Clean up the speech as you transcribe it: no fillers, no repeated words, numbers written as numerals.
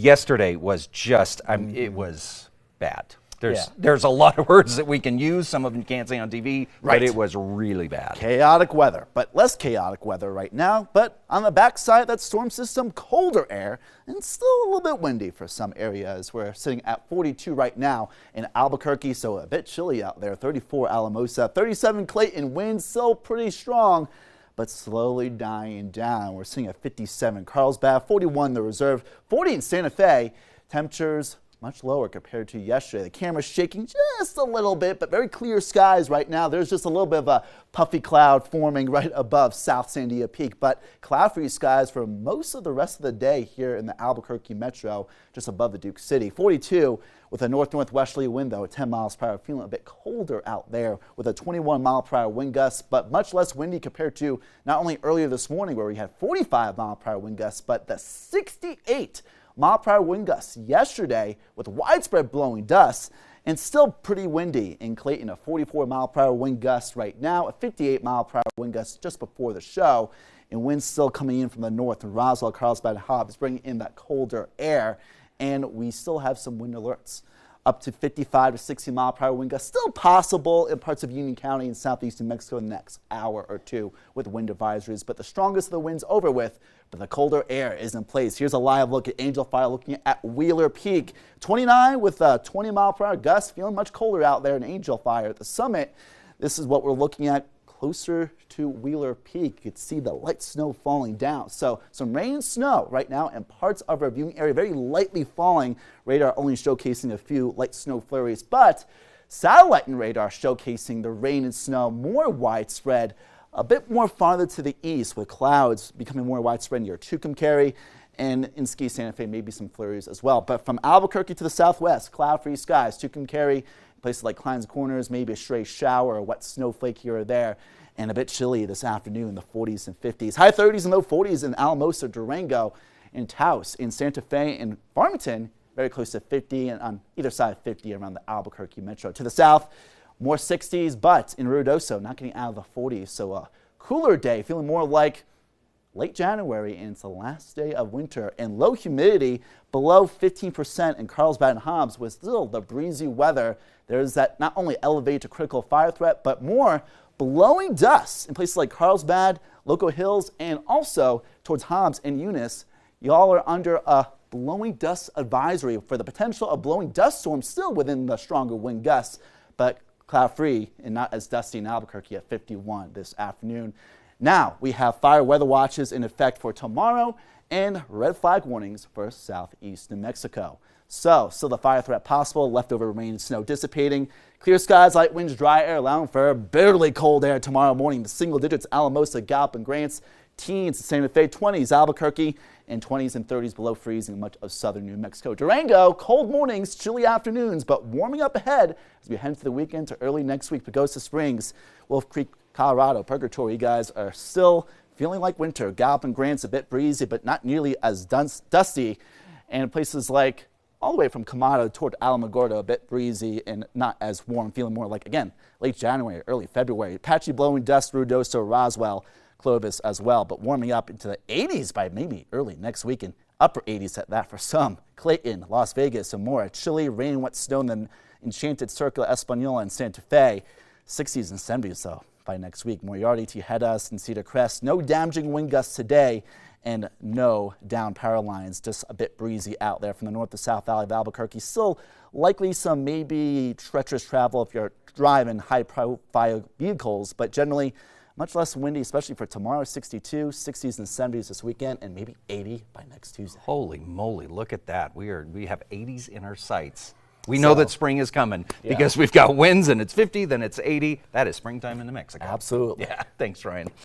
yesterday was just, it was bad. There's a lot of words that we can use. Some of them you can't say on TV, but it was really bad. Chaotic weather, but less chaotic weather right now. But on the backside of that storm system, colder air and still a little bit windy for some areas. We're sitting at 42 right now in Albuquerque, so a bit chilly out there. 34 Alamosa, 37 Clayton, winds still pretty strong, but slowly dying down. We're seeing a 57 Carlsbad, 41 the Reserve, 40 in Santa Fe. Temperatures much lower compared to yesterday. The camera's shaking just a little bit, but very clear skies right now. There's just a little bit of a puffy cloud forming right above South Sandia Peak, but cloud-free skies for most of the rest of the day here in the Albuquerque metro, just above the Duke City. 42 with a north-northwesterly wind, though, at 10 miles per hour. Feeling a bit colder out there with a 21 mile per hour wind gust, but much less windy compared to not only earlier this morning where we had 45 mile per hour wind gusts, but the 68 mile per hour wind gusts yesterday with widespread blowing dust and still pretty windy in Clayton. A 44 mile per hour wind gust right now, a 58 mile per hour wind gust just before the show, and winds still coming in from the north. And Roswell, Carlsbad, and Hobbs bringing in that colder air, and we still have some wind alerts. Up to 55 to 60 mile per hour wind gusts still possible in parts of Union County and southeast New Mexico in the next hour or two with wind advisories, but the strongest of the winds over with, but the colder air is in place. Here's a live look at Angel Fire looking at Wheeler Peak. 29 with a 20 mile per hour gust, feeling much colder out there in Angel Fire. At the summit, this is what we're looking at closer to Wheeler Peak. You can see the light snow falling down. So some rain and snow right now in parts of our viewing area, very lightly falling. Radar only showcasing a few light snow flurries, but satellite and radar showcasing the rain and snow more widespread, a bit more farther to the east with clouds becoming more widespread near Tucumcari, and in Ski Santa Fe, maybe some flurries as well. But from Albuquerque to the southwest, cloud-free skies, Tucumcari, places like Klein's Corners, maybe a stray shower or a wet snowflake here or there, and a bit chilly this afternoon in the 40s and 50s. High 30s and low 40s in Alamosa, Durango, and Taos. In Santa Fe and Farmington, very close to 50, and on either side of 50 around the Albuquerque metro. To the south, more 60s, but in Ruidoso, not getting out of the 40s. So a cooler day, feeling more like late January, and it's the last day of winter, and low humidity below 15% in Carlsbad and Hobbs with still the breezy weather. There's that not only elevated to critical fire threat, but more blowing dust in places like Carlsbad, Loco Hills, and also towards Hobbs and Eunice. Y'all are under a blowing dust advisory for the potential of blowing dust storms still within the stronger wind gusts, but cloud-free and not as dusty in Albuquerque at 51 this afternoon. Now we have fire weather watches in effect for tomorrow and red flag warnings for southeast New Mexico. So, still the fire threat possible, leftover rain and snow dissipating. Clear skies, light winds, dry air, allowing for bitterly cold air tomorrow morning. The single digits, Alamosa, Gallup, and Grants. Teens, Santa Fe, 20s, Albuquerque, and 20s and 30s below freezing in much of southern New Mexico. Durango, cold mornings, chilly afternoons, but warming up ahead as we head into the weekend to early next week. Pagosa Springs, Wolf Creek, Colorado, Purgatory, you guys are still feeling like winter. Gallup and Grant's a bit breezy, but not nearly as dusty. And places like all the way from Camado toward Alamogordo, a bit breezy and not as warm, feeling more like, again, late January, early February. Patchy blowing dust, Ruidoso, Roswell, Clovis as well, but warming up into the 80s by maybe early next week, and upper 80s at that for some. Clayton, Las Vegas, and more. Chilly, rain, wet snow in the Enchanted Circle, Espanola, and Santa Fe. 60s and 70s, though, by next week. Moriarty, Tijedas, and Cedar Crest. No damaging wind gusts today, and no down power lines. Just a bit breezy out there from the north to south valley of Albuquerque. Still likely some maybe treacherous travel if you're driving high-profile vehicles, but generally much less windy, especially for tomorrow. 62, 60s and 70s this weekend, and maybe 80 by next Tuesday. Holy moly, look at that. We have 80s in our sights. We know that spring is coming because we've got winds and it's 50, then it's 80. That is springtime in New Mexico. Absolutely. Yeah, thanks, Ryan.